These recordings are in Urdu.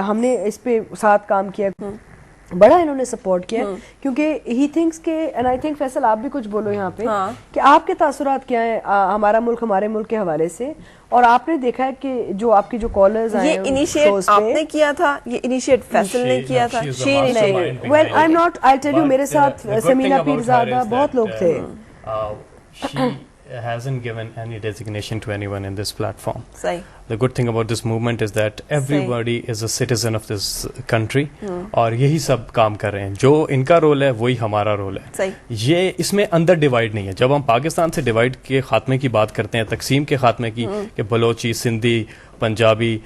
ہم نے اس پہ ساتھ کام کیا, بڑا انہوں نے سپورٹ کیا, کیونکہ ہی تھنکس کہ اینڈ آئی تھنک فیصل آپ بھی کچھ بولو یہاں پہ کہ آپ کے تاثرات کیا ہیں ہمارا ملک ہمارے ملک کے حوالے سے, اور آپ نے دیکھا ہے کہ جو آپ کی جو کالرز آئے یہ انیشیٹ آپ نے کیا تھا, یہ انیشیٹ فیصل نے کیا تھا, well I am not, I tell you میرے ساتھ سمینا پیرزادہ بہت لوگ تھے. She hasn't given any designation to anyone in this platform. صحیح. The good thing about this movement is that everybody is a citizen of this country اور یہی سب کام کر رہے ہیں, جو ان کا رول ہے وہی ہمارا رول ہے. یہ اس میں اندر ڈیوائڈ نہیں ہے. جب ہم پاکستان سے ڈیوائڈ کے خاتمے کی بات کرتے ہیں, تقسیم کے خاتمے کی, کہ بلوچی, سندھی, پنجابی,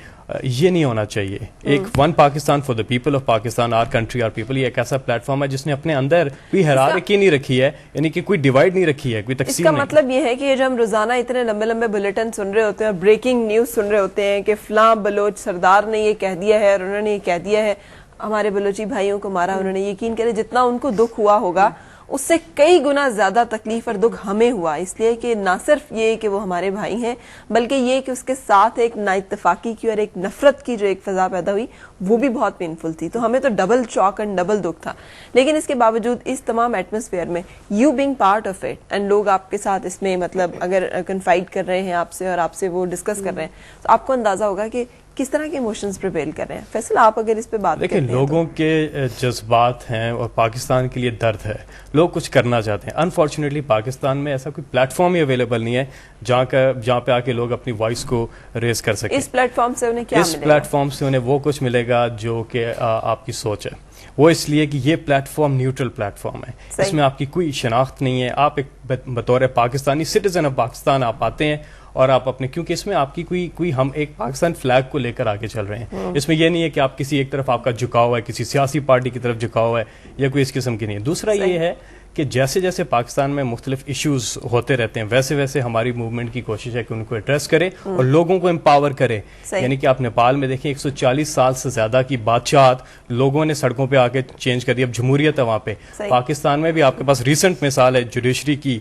یہ نہیں ہونا چاہیے. ایک one Pakistan for the people of Pakistan, our country our people, یہ ایک ایسا پلیٹ فارم ہے جس نے اپنے اندر کوئی ہیرارکی نہیں رکھی ہے, یعنی کہ کوئی ڈیوائڈ نہیں رکھی ہے, کوئی تقسیم نہیں. اس کا مطلب یہ ہے کہ یہ جو ہم روزانہ اتنے لمبے لمبے بلیٹن سن رہے ہوتے ہیں اور بریکنگ نیوز سن رہے ہوتے ہیں کہ فلاں بلوچ سردار نے یہ کہہ دیا ہے اور انہوں نے یہ کہہ دیا ہے, ہمارے بلوچی بھائیوں کو مارا, انہوں نے, یقین کرے جتنا ان کو دکھ ہوا ہوگا اس سے کئی گنا زیادہ تکلیف اور دکھ ہمیں ہوا, اس لیے کہ نہ صرف یہ کہ وہ ہمارے بھائی ہیں بلکہ یہ کہ اس کے ساتھ ایک نا اتفاقی کی اور ایک نفرت کی جو ایک فضا پیدا ہوئی وہ بھی بہت پینفل تھی. تو ہمیں تو ڈبل چاک اینڈ ڈبل دکھ تھا. لیکن اس کے باوجود اس تمام ایٹماسفیئر میں you being part of it and لوگ آپ کے ساتھ اس میں مطلب اگر کنفائڈ کر رہے ہیں آپ سے اور آپ سے وہ ڈسکس کر رہے ہیں تو آپ کو اندازہ ہوگا کہ کس طرح کے ایموشنز پریویل کر رہے ہیں. فیصل آپ اگر اس پہ بات کریں. دیکھیں, لوگوں کے جذبات ہیں اور پاکستان کے لیے درد ہے, لوگ کچھ کرنا چاہتے ہیں. انفارچونیٹلی پاکستان میں ایسا کوئی پلیٹ فارم ہی اویلیبل نہیں ہے جہاں پہ آ کے لوگ اپنی وائس کو ریز کر سکیں. اس پلیٹ فارم سے انہیں کیا ملے گا؟ اس پلیٹ فارم سے انہیں وہ کچھ ملے گا جو کہ آپ کی سوچ ہے. وہ اس لیے کہ یہ plate form neutral plate form ہے, اس میں آپ کی کوئی شناخت نہیں ہے. آپ ایک بطور پاکستانی سٹیزن آف پاکستان آپ آتے ہیں اور آپ اپنے, کیونکہ اس میں آپ کی کوئی ہم ایک پاکستان فلیگ کو لے کر آگے چل رہے ہیں. اس میں یہ نہیں ہے کہ آپ کسی ایک طرف آپ کا جھکاؤ ہے, کسی سیاسی پارٹی کی طرف جھکاؤ ہے, یا کوئی اس قسم کی نہیں ہے. دوسرا یہ ہے کہ جیسے جیسے پاکستان میں مختلف ایشوز ہوتے رہتے ہیں ویسے ویسے ہماری موومنٹ کی کوشش ہے کہ ان کو ایڈریس کرے اور لوگوں کو امپاور کرے. یعنی کہ آپ نیپال میں دیکھیں 140 سال سے زیادہ کی بادشاہت لوگوں نے سڑکوں پہ آ کے چینج کر دی, اب جمہوریت ہے وہاں پہ. پاکستان میں بھی آپ کے پاس ریسنٹ مثال ہے جوڈیشری کی,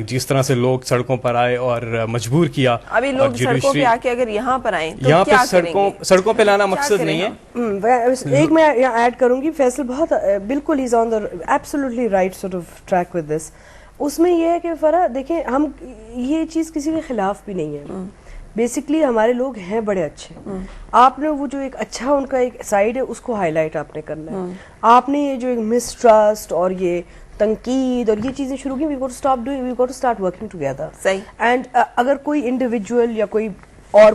جس طرح سے لوگ سڑکوں پر آئے اور مجبور کیا. ابھی لوگ سڑکوں پہ آ کے اگر یہاں پر آئیں تو یہاں پہ سڑکوں پہ لانا مقصد نہیں ہے. ایک میں یہاں ایڈ کروں گی, فیصل بہت بالکل is on the absolutely right sort of track with this. اس میں یہ ہے کہ فرا دیکھیں, ہم یہ چیز کسی کے خلاف بھی نہیں ہے. بیسکلی ہمارے لوگ ہیں بڑے اچھے. آپ نے وہ جو ایک اچھا ان کا ایک سائڈ ہے اس کو ہائی لائٹ آپ نے کرنا ہے. آپ نے یہ جو ایک مسٹرسٹ اور یہ تنقید اور یہ چیزیں شروع کی, we got to stop doing, we got to start working together. And اگر کوئی انڈیویجول یا کوئی اور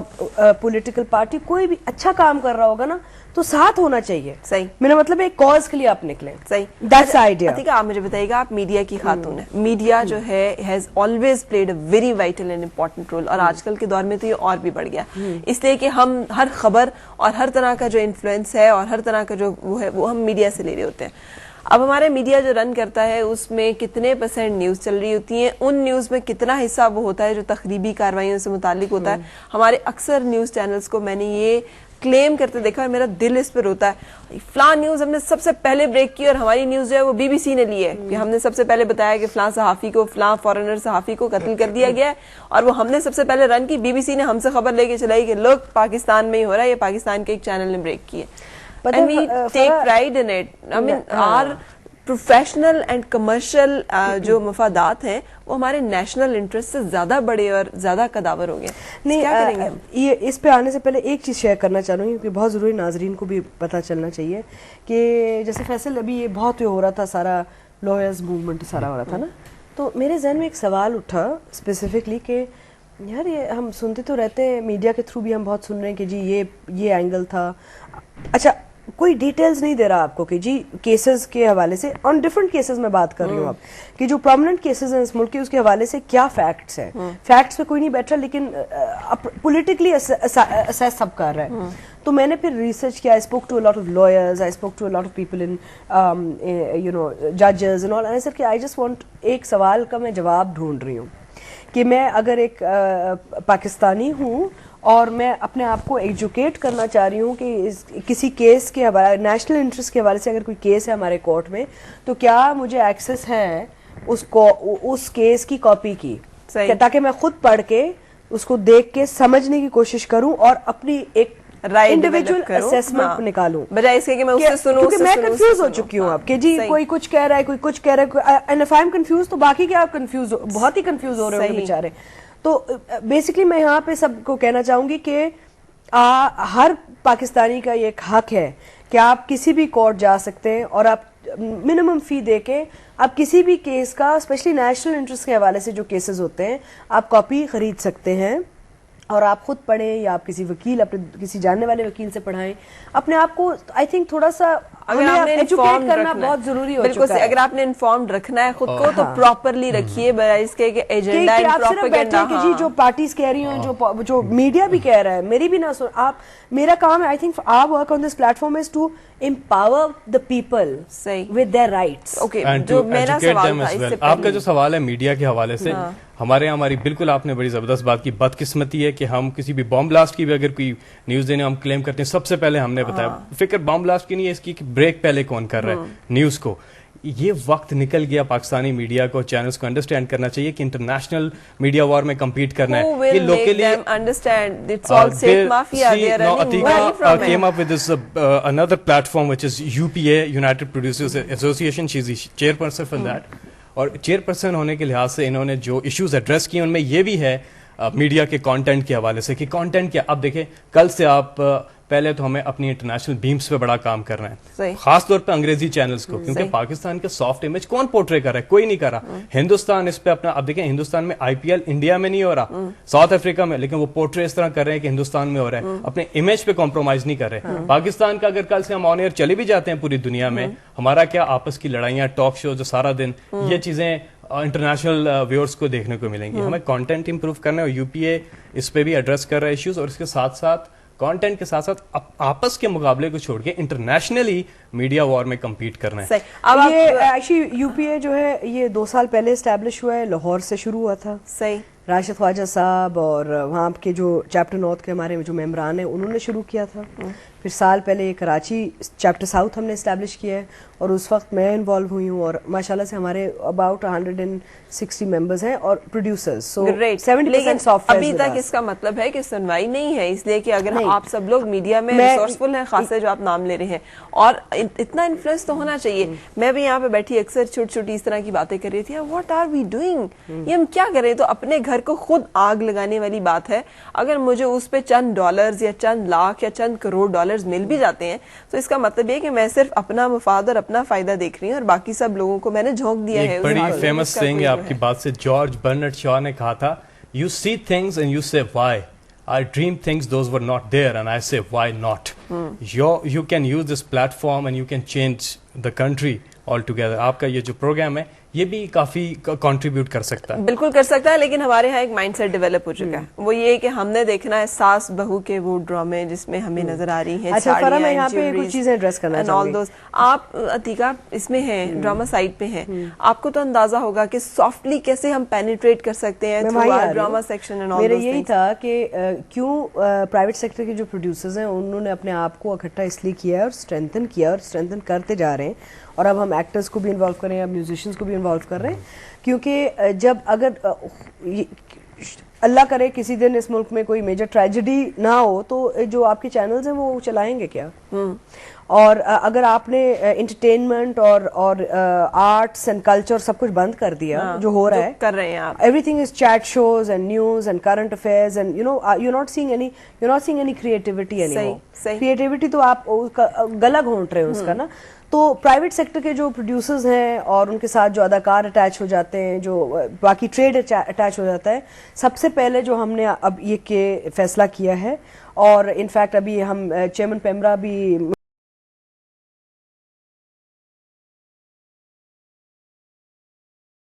پولیٹیکل پارٹی کوئی بھی اچھا کام کر رہا ہوگا نا تو ساتھ ہونا چاہیے. صحیح, میرا مطلب ایک کاز کے لیے آپ نکلیں. صحیح, دیٹس آئیڈیا. ٹھیک ہے, آپ مجھے بتائیے گا, آپ میڈیا کی خاتون ہیں. میڈیا جو ہے has always played a very vital and important role, اور آج کل کے دور میں تو یہ اور بھی بڑھ گیا, اس لیے کہ ہم ہر خبر اور ہر طرح کا جو انفلوئنس ہے اور ہر طرح کا جو وہ ہے وہ ہم میڈیا سے لے رہے ہوتے ہیں. اب ہمارے میڈیا جو رن کرتا ہے اس میں کتنے % نیوز چل رہی ہوتی ہیں, ان نیوز میں کتنا حصہ وہ ہوتا ہے جو تخریبی کارروائیوں سے متعلق ہوتا ہے. ہمارے اکثر نیوز چینلز کو میں نے یہ کلیم کرتے دیکھا اور میرا دل اس پہ روتا ہے, فلاں نیوز ہم نے سب سے پہلے بریک کی اور ہماری نیوز جو ہے وہ BBC نے لی ہے کہ ہم نے سب سے پہلے بتایا کہ فلاں صحافی کو, فلاں فارنر صحافی کو قتل کر دیا گیا ہے, اور وہ ہم نے سب سے پہلے رن کی. BBC نے ہم سے خبر لے کے چلائی کہ لوگ پاکستان میں ہی ہو رہا ہے, یہ پاکستان کے ایک چینل نے بریک کی ہے. And we take pride in it. I mean, our professional and commercial جو مفادات ہیں وہ ہمارے نیشنل انٹرسٹ سے زیادہ بڑے اور زیادہ قداور ہو گئے. نہیں, کیا کریں گے ہم؟ یہ اس پہ آنے سے پہلے ایک چیز شیئر کرنا چاہ رہی ہوں کیونکہ بہت ضروری ناظرین کو بھی پتہ چلنا چاہیے کہ جیسے فیصل ابھی یہ بہت ہو رہا تھا, سارا لائرز موومنٹ سارا ہو رہا تھا نا, تو میرے ذہن میں ایک سوال اٹھا اسپیسیفکلی کہ یار یہ ہم سنتے تو رہتے ہیں, میڈیا کے تھرو بھی ہم بہت سن رہے ہیں کہ جی یہ اینگل تھا. اچھا, کوئی ڈیٹیلز نہیں دے رہا آپ کو کہ جی کیسز کے حوالے سے آن ڈفرنٹ کیسز میں بات کر رہی ہوں اب کہ جو پرماننٹ کیسز ہیں اس ملک کے, اس کے حوالے سے کیا فیکٹس ہیں. فیکٹس پہ کوئی نہیں بیٹھ رہا لیکن پولیٹیکلی اسیس سب کر رہا ہے. تو میں نے پھر ریسرچ کیا, I spoke to a lot of lawyers, I spoke to a lot of people in judges and all, and I said کہ I just want ایک سوال کا میں جواب ڈھونڈ رہی ہوں کہ میں اگر ایک پاکستانی ہوں اور میں اپنے آپ کو ایجوکیٹ کرنا چاہ رہی ہوں کہ کسی کیس کے حوالے, نیشنل انٹرسٹ کے حوالے سے اگر کوئی کیس ہے ہمارے کورٹ میں تو کیا مجھے ایکسیس ہے اس کیس کی کاپی کی, تاکہ میں خود پڑھ کے اس کو دیکھ کے سمجھنے کی کوشش کروں اور اپنی ایک رائے انڈیویجول اسیسمنٹ نکالوں, بجائے اس کے کہ میں اس سے سنوں, کیونکہ میں کنفیوز ہو چکی ہوں اب کہ جی کوئی کچھ کہہ رہا ہے, کوئی کچھ کہہ رہا ہے, and if I am confuse تو باقی کیا کنفیوز, بہت ہی کنفیوز ہو رہے ہیں بیچارے. تو بیسکلی میں یہاں پہ سب کو کہنا چاہوں گی کہ ہر پاکستانی کا یہ ایک حق ہے کہ آپ کسی بھی کورٹ جا سکتے ہیں اور آپ منیمم فی دے کے آپ کسی بھی کیس کا, اسپیشلی نیشنل انٹرسٹ کے حوالے سے جو کیسز ہوتے ہیں, آپ کاپی خرید سکتے ہیں اور آپ خود پڑھیں یا آپ کسی وکیل, اپنے کسی جاننے والے وکیل سے پڑھائیں. اپنے آپ کو آئی تھنک تھوڑا سا ایجوکیٹ کرنا بہت ضروری ہو چکا ہے. اگر آپ نے انفارمڈ رکھنا ہے خود کو تو پراپرلی رکھیے, بجائے اس کے کہ ایجنڈا اینڈ پروپیگنڈا کہ جی جو پارٹیز کہہ رہی ہوں, جو میڈیا بھی کہہ رہا ہے, میری بھی نہ سن. آپ, میرا کام ہے, I think our work on this platform is to empower the people with their rights. Okay, جو میرا سوال تھا اس سے آپ کا جو سوال ہے میڈیا کے حوالے سے, ہمارے یہاں ہماری بالکل آپ نے بڑی زبردست بات کی, بدقسمتی ہے کہ ہم کسی بھی بام بلاسٹ کی بھی اگر کوئی نیوز دینے ہم کلیم کرتے ہیں, سب سے پہلے ہم نے بتایا فکر بام بلاسٹ کی نہیں ہے, اس کی بریک پہلے کون کر رہا ہے نیوز کو. یہ وقت نکل گیا پاکستانی میڈیا کو, چینلز کو انڈرسٹینڈ کرنا چاہیے کہ انٹرنیشنل میڈیا وار میں کمپیٹ کرنا ہے. یہ locally Atika came up with this another platform which is UPA, United Producers Association. She is the chairperson for that. اور چیئرپرسن ہونے کے لحاظ سے انہوں نے جو ایشوز ایڈریس کیے ان میں یہ بھی ہے میڈیا کے کانٹینٹ کے حوالے سے کہ کانٹینٹ کیا. اب دیکھیں کل سے آپ پہلے تو ہمیں اپنی انٹرنیشنل بیمز پہ بڑا کام کرنا ہے, خاص طور پہ انگریزی چینلز کو, کیونکہ پاکستان کا سافٹ امیج کون پورٹرے کر رہا ہے, کوئی نہیں کر رہا. ہندوستان اس پہ اپنا, اب دیکھیں ہندوستان میں IPL انڈیا میں نہیں ہو رہا, ساؤتھ افریقہ میں, لیکن وہ پورٹرے اس طرح کر رہے ہیں کہ ہندوستان میں ہو رہا ہے, اپنے امیج پہ کمپرومائز نہیں کر رہے. پاکستان کا اگر کل سے ہم آن ایئر چلے بھی جاتے ہیں پوری دنیا میں, ہمارا کیا آپس کی لڑائیاں, ٹاک شو جو سارا دن, یہ چیزیں انٹرنیشنل ویورز کو دیکھنے کو ملیں گی. ہمیں کانٹینٹ امپروو کرنا ہے, اور UPA اس پہ بھی ایڈریس کر رہا ہے ایشوز, اور اس کے ساتھ ساتھ کانٹینٹ کے ساتھ ساتھ آپس کے مقابلے کو چھوڑ کے انٹرنیشنلی میڈیا وار میں کمپیٹ کرنا ہے. اب یہ ایکچولی UPA جو ہے یہ 2 سال پہلے اسٹیبلش ہوا ہے, لاہور سے شروع ہوا تھا. صحیح, راشد خواجہ صاحب اور وہاں کے جو چیپٹر نارتھ کے ہمارے جو ممبران ہیں انہوں نے شروع کیا تھا. پھر سال پہلے کراچی چیپٹر ساؤتھ ہم نے اسٹیبلش کیا ہے, اور اس وقت میں انوالو ہوئی ہوں, اور ماشاءاللہ سے ہمارے اباؤٹ 160 ممبرز ہیں اور پروڈیوسرز. So 70% soft where. ابھی تک اس کا مطلب ہے کہ سنوائی نہیں ہے, اس لیے کہ اگر آپ سب لوگ میڈیا میں ریسورسفل ہیں, خاصے جو آپ نام لے رہے ہیں, اور اتنا انفلوئنس تو ہونا چاہیے. میں بھی یہاں پہ بیٹھی اکثر چھوٹی چھوٹی اس طرح کی باتیں کر رہی تھی, واٹ آر وی ڈوئنگ, یہ ہم کیا کریں. تو اپنے گھر کو خود آگ لگانے والی بات ہے. اگر مجھے اس پہ چند ڈالرز یا چند لاکھ یا چند کروڑ ڈالرز مل بھی جاتے ہیں, تو اس کا مطلب یہ کہ میں صرف اپنا مفاد اور اپنا فائدہ دیکھ رہی ہوں, اور باقی سب لوگوں کو میں نے جھونک دیا ہے. ایک بڑی فیمس سینگ ہے آپ کی بات سے, جارج برنارڈ شاء نے کہا تھا, you see things and you سے Y, I dream things those were not there and I say why not. You can use this platform and you can change the country altogether. آپ کا یہ جو پروگرام ہے یہ بھی کافی کنٹریبیوٹ کر سکتا ہے. بالکل کر سکتا ہے, لیکن ہمارے یہاں ایک مائنڈ سیٹ ڈیولپ ہو چکا ہے, وہ یہ کہ ہم نے دیکھنا ہے ساس بہو کے وہ ڈرامے جس میں ہمیں نظر آ رہی ہیں. اچھا فرا, میں یہاں پہ کچھ چیزیں ایڈریس کرنا چاہوں گی. آپ عتیقہ اس میں ہیں, ڈرامہ سائٹ پہ ہیں, آپ کو تو اندازہ ہوگا کہ سافٹلی کیسے ہم پینیٹریٹ کر سکتے ہیں ڈرامہ سیکشن. میرا یہی تھا کہ کیوں پرائیویٹ سیکٹر کے جو پروڈیوسرز ہیں انہوں نے اپنے آپ کو اکٹھا اس لیے کیا ہے اور اسٹرینتھن کرتے جا رہے ہیں, اور اب ہم ایکٹرز کو بھی انوالو کر رہے ہیں, اب میوزیشینز کو بھی انوالو کر رہے ہیں, کیونکہ جب اگر اللہ کرے کسی دن اس ملک میں کوئی میجر ٹریجڈی نہ ہو تو جو آپ کے چینلز ہیں وہ چلائیں گے کیا؟ اور اگر آپ نے انٹرٹینمنٹ اور آرٹس اینڈ کلچر سب کچھ بند کر دیا جو ہو رہا ہے, کر رہے ہیں آپ, everything is chat shows and news and current affairs and you not saying any creativity any more. Creativity تو آپ گلا گھونٹ رہے ہیں اس کا نا. تو پرائیویٹ سیکٹر کے جو پروڈیوسرز ہیں اور ان کے ساتھ جو اداکار اٹیچ ہو جاتے ہیں, جو باقی ٹریڈ اٹیچ ہو جاتا ہے, سب سے پہلے جو ہم نے اب یہ فیصلہ کیا ہے, اور انفیکٹ ابھی ہم چیئرمین پیمرا بھی